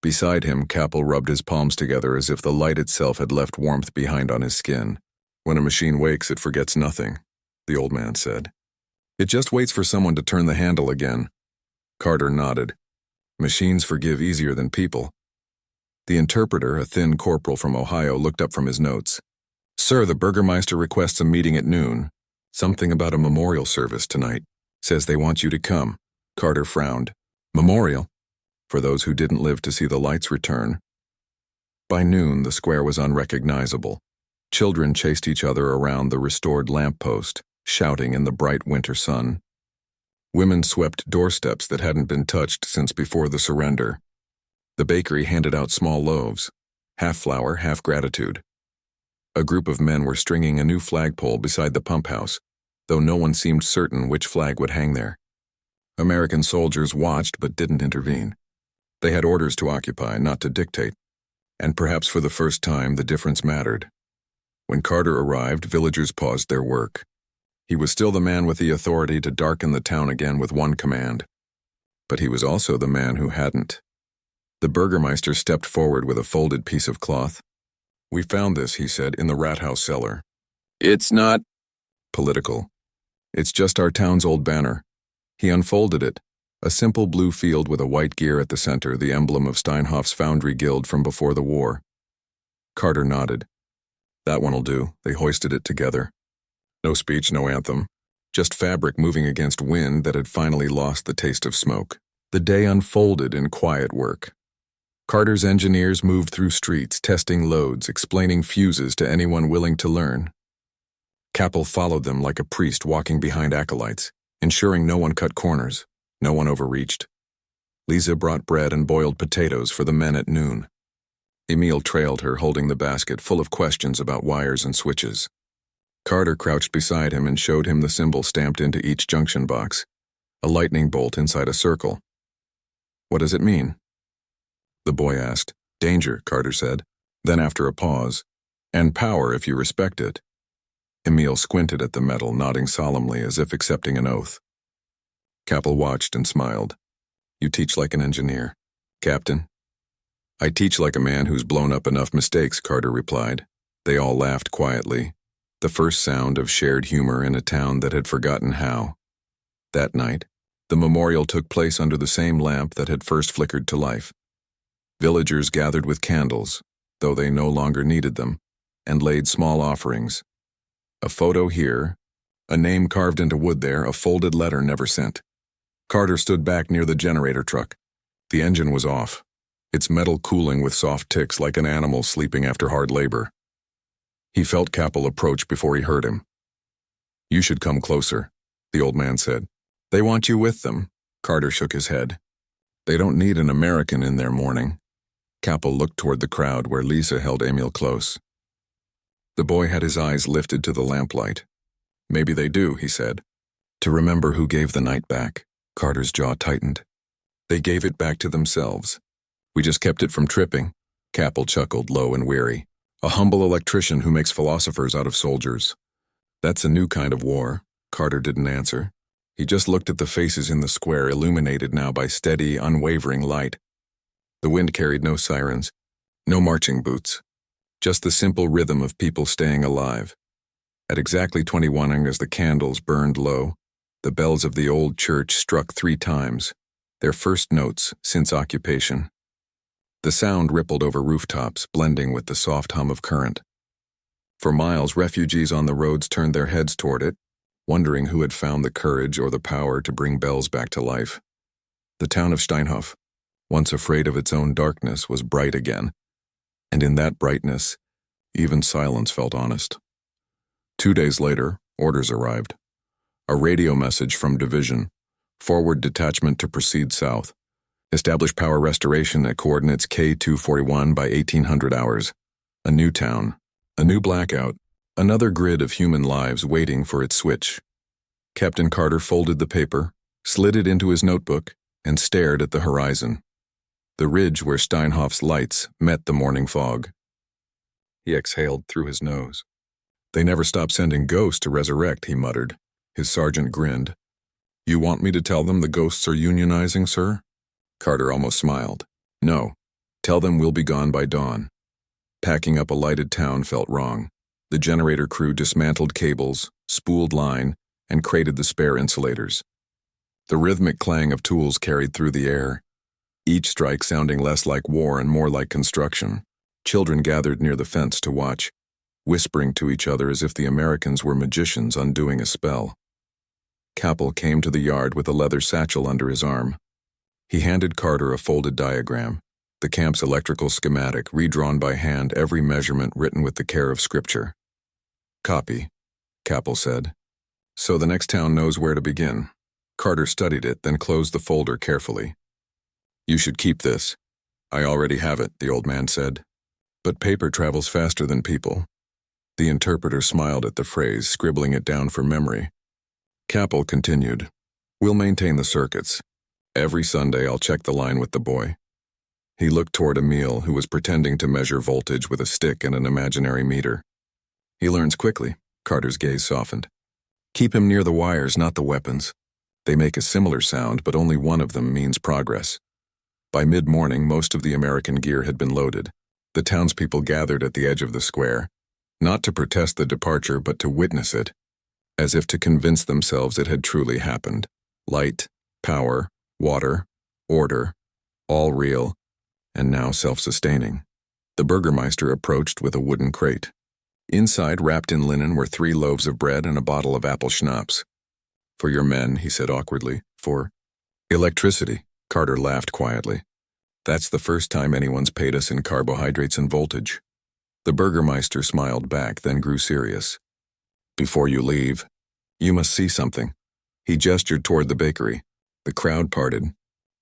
[SPEAKER 1] Beside him, Capel rubbed his palms together as if the light itself had left warmth behind on his skin. When a machine wakes, it forgets nothing, the old man said. It just waits for someone to turn the handle again. Carter nodded. Machines forgive easier than people. The interpreter, a thin corporal from Ohio, looked up from his notes. Sir, the Burgermeister requests a meeting at noon. Something about a memorial service tonight. Says they want you to come. Carter frowned. Memorial? For those who didn't live to see the lights return. By noon, the square was unrecognizable. Children chased each other around the restored lamppost, shouting in the bright winter sun. Women swept doorsteps that hadn't been touched since before the surrender. The bakery handed out small loaves, half flour, half gratitude. A group of men were stringing a new flagpole beside the pump house, though no one seemed certain which flag would hang there. American soldiers watched but didn't intervene. They had orders to occupy, not to dictate, and perhaps for the first time the difference mattered. When Carter arrived, villagers paused their work. He was still the man with the authority to darken the town again with one command. But he was also the man who hadn't. The Burgermeister stepped forward with a folded piece of cloth. We found this, he said, in the rat house cellar. It's not political. It's just our town's old banner. He unfolded it, a simple blue field with a white gear at the center, the emblem of Steinhoff's Foundry Guild from before the war. Carter nodded. That one'll do. They hoisted it together. No speech, no anthem. Just fabric moving against wind that had finally lost the taste of smoke. The day unfolded in quiet work. Carter's engineers moved through streets, testing loads, explaining fuses to anyone willing to learn. Capel followed them like a priest walking behind acolytes, ensuring no one cut corners, no one overreached. Lisa brought bread and boiled potatoes for the men at noon. Emil trailed her, holding the basket full of questions about wires and switches. Carter crouched beside him and showed him the symbol stamped into each junction box, a lightning bolt inside a circle. "What does it mean?" the boy asked. "Danger," Carter said. Then after a pause, "And power if you respect it." Emil squinted at the metal, nodding solemnly as if accepting an oath. Capel watched and smiled. "You teach like an engineer, Captain." "I teach like a man who's blown up enough mistakes," Carter replied. They all laughed quietly, the first sound of shared humor in a town that had forgotten how. That night, the memorial took place under the same lamp that had first flickered to life. Villagers gathered with candles, though they no longer needed them, and laid small offerings. A photo here, a name carved into wood there, a folded letter never sent. Carter stood back near the generator truck. The engine was off, its metal cooling with soft ticks like an animal sleeping after hard labor. He felt Capel approach before he heard him. "You should come closer," the old man said. "They want you with them." Carter shook his head. "They don't need an American in their mourning." Capel looked toward the crowd where Lisa held Emil close. The boy had his eyes lifted to the lamplight. "Maybe they do," he said. "To remember who gave the night back." Carter's jaw tightened. "They gave it back to themselves. We just kept it from tripping." Capel chuckled, low and weary. "A humble electrician who makes philosophers out of soldiers." "That's a new kind of war." Carter didn't answer. He just looked at the faces in the square, illuminated now by steady, unwavering light. The wind carried no sirens, no marching boots, just the simple rhythm of people staying alive. At exactly 21 as the candles burned low, the bells of the old church struck 3 times, their first notes since occupation. The sound rippled over rooftops, blending with the soft hum of current. For miles, refugees on the roads turned their heads toward it, wondering who had found the courage or the power to bring bells back to life. The town of Steinhof, once afraid of its own darkness, was bright again, and in that brightness, even silence felt honest. 2 days later, orders arrived. A radio message from Division. Forward detachment to proceed south. Establish power restoration at coordinates K241 by 1800 hours. A new town. A new blackout. Another grid of human lives waiting for its switch. Captain Carter folded the paper, slid it into his notebook, and stared at the horizon. The ridge where Steinhof's lights met the morning fog. He exhaled through his nose. "They never stop sending ghosts to resurrect," he muttered. His sergeant grinned. "You want me to tell them the ghosts are unionizing, sir?" Carter almost smiled. "No. Tell them we'll be gone by dawn." Packing up a lighted town felt wrong. The generator crew dismantled cables, spooled line, and crated the spare insulators. The rhythmic clang of tools carried through the air, each strike sounding less like war and more like construction. Children gathered near the fence to watch, whispering to each other as if the Americans were magicians undoing a spell. Capel came to the yard with a leather satchel under his arm. He handed Carter a folded diagram, the camp's electrical schematic, redrawn by hand, every measurement written with the care of scripture. "Copy," Capel said. "So the next town knows where to begin." Carter studied it, then closed the folder carefully. "You should keep this." "I already have it," the old man said. "But paper travels faster than people." The interpreter smiled at the phrase, scribbling it down for memory. Capel continued, "We'll maintain the circuits. Every Sunday I'll check the line with the boy." He looked toward Emil, who was pretending to measure voltage with a stick and an imaginary meter. "He learns quickly." Carter's gaze softened. "Keep him near the wires, not the weapons. They make a similar sound, but only one of them means progress." By mid-morning, most of the American gear had been loaded. The townspeople gathered at the edge of the square, not to protest the departure but to witness it, as if to convince themselves it had truly happened. Light, power, water, order, all real, and now self-sustaining. The Burgermeister approached with a wooden crate. Inside, wrapped in linen, were 3 loaves of bread and a bottle of apple schnapps. "For your men," he said awkwardly. "For electricity." Carter laughed quietly. That's the first time anyone's paid us in carbohydrates and voltage. The Burgermeister smiled back, then grew serious. Before you leave, you must see something. He gestured toward the bakery. The crowd parted.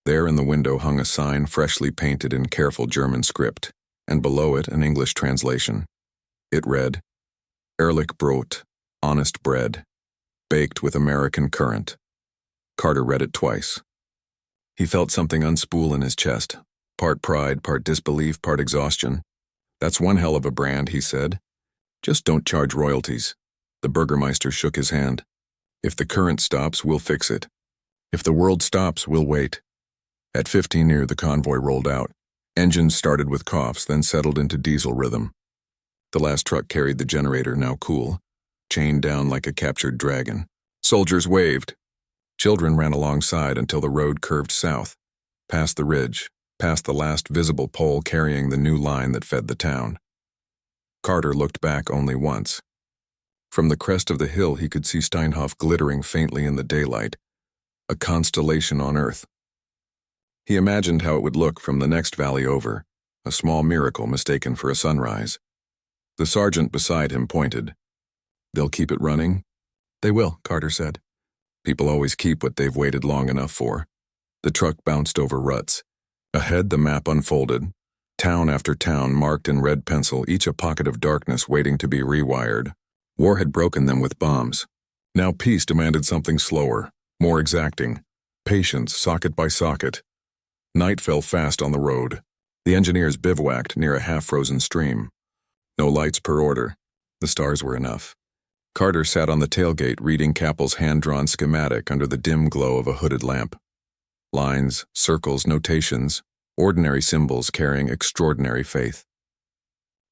[SPEAKER 1] There in the window hung a sign freshly painted in careful German script, and below it an English translation. It read, Ehrlich Brot, honest bread, baked with American currant. Carter read it twice. He felt something unspool in his chest, part pride, part disbelief, part exhaustion. That's one hell of a brand, he said. Just don't charge royalties. The Burgermeister shook his hand. If the current stops, we'll fix it. If the world stops, we'll wait. At 15 near, the convoy rolled out. Engines started with coughs, then settled into diesel rhythm. The last truck carried the generator, now cool, chained down like a captured dragon. Soldiers waved. Children ran alongside until the road curved south, past the ridge, past the last visible pole carrying the new line that fed the town. Carter looked back only once. From the crest of the hill he could see Steinhoff glittering faintly in the daylight, a constellation on Earth. He imagined how it would look from the next valley over, a small miracle mistaken for a sunrise. The sergeant beside him pointed. They'll keep it running? They will, Carter said. People always keep what they've waited long enough for. The truck bounced over ruts. Ahead the map unfolded, town after town marked in red pencil, each a pocket of darkness waiting to be rewired. War had broken them with bombs. Now peace demanded something slower, more exacting. Patience, socket by socket. Night fell fast on the road. The engineers bivouacked near a half-frozen stream. No lights per order. The stars were enough. Carter sat on the tailgate reading Kappel's hand-drawn schematic under the dim glow of a hooded lamp. Lines, circles, notations, ordinary symbols carrying extraordinary faith.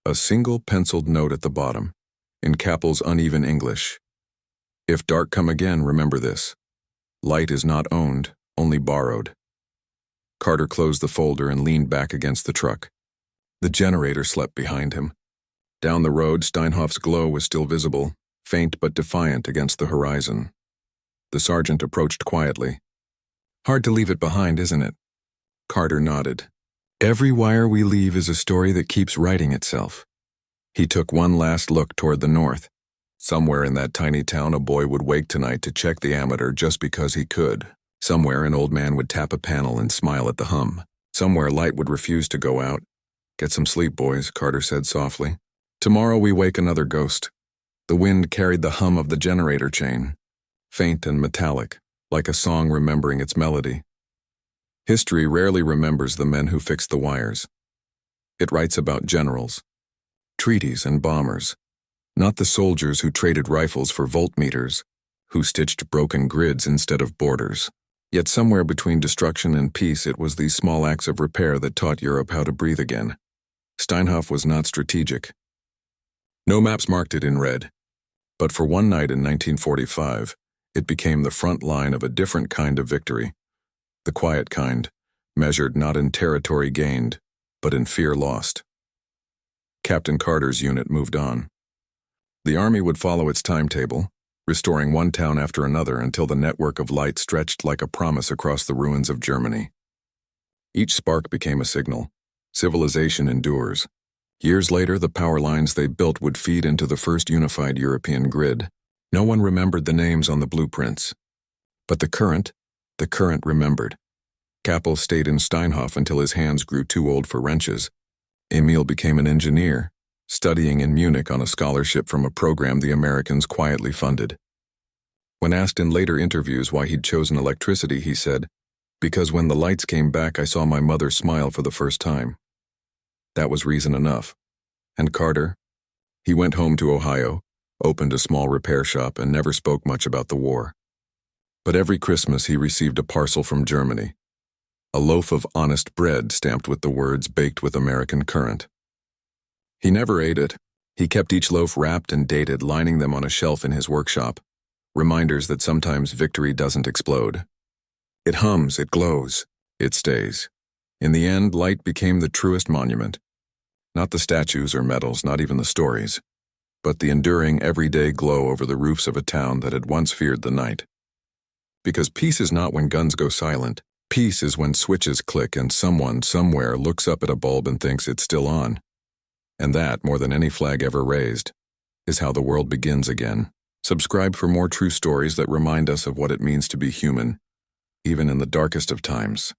[SPEAKER 1] A single penciled note at the bottom, in Kappel's uneven English. If dark come again, remember this. Light is not owned, only borrowed. Carter closed the folder and leaned back against the truck. The generator slept behind him. Down the road, Steinhoff's glow was still visible, faint but defiant against the horizon. The sergeant approached quietly. Hard to leave it behind, isn't it? Carter nodded. Every wire we leave is a story that keeps writing itself. He took one last look toward the north. Somewhere in that tiny town a boy would wake tonight to check the ammeter just because he could. Somewhere an old man would tap a panel and smile at the hum. Somewhere light would refuse to go out. Get some sleep, boys, Carter said softly. Tomorrow we wake another ghost. The wind carried the hum of the generator chain, faint and metallic, like a song remembering its melody. History rarely remembers the men who fixed the wires. It writes about generals, treaties and bombers, not the soldiers who traded rifles for voltmeters, who stitched broken grids instead of borders. Yet somewhere between destruction and peace it was these small acts of repair that taught Europe how to breathe again. Steinhoff was not strategic. No maps marked it in red. But for one night in 1945, it became the front line of a different kind of victory. The quiet kind, measured not in territory gained, but in fear lost. Captain Carter's unit moved on. The army would follow its timetable, restoring one town after another until the network of light stretched like a promise across the ruins of Germany. Each spark became a signal. Civilization endures. Years later, the power lines they built would feed into the first unified European grid. No one remembered the names on the blueprints. But the current remembered. Kappel stayed in Steinhoff until his hands grew too old for wrenches. Emil became an engineer, studying in Munich on a scholarship from a program the Americans quietly funded. When asked in later interviews why he'd chosen electricity, he said, "Because when the lights came back, I saw my mother smile for the first time." That was reason enough. And Carter? He went home to Ohio, opened a small repair shop, and never spoke much about the war. But every Christmas he received a parcel from Germany. A loaf of honest bread stamped with the words baked with American currant. He never ate it. He kept each loaf wrapped and dated, lining them on a shelf in his workshop. Reminders that sometimes victory doesn't explode. It hums, it glows, it stays. In the end, light became the truest monument. Not the statues or medals, not even the stories, but the enduring everyday glow over the roofs of a town that had once feared the night. Because peace is not when guns go silent, Peace is when switches click and someone, somewhere, looks up at a bulb and thinks it's still on. And that, more than any flag ever raised, is how the world begins again. Subscribe for more true stories that remind us of what it means to be human, even in the darkest of times.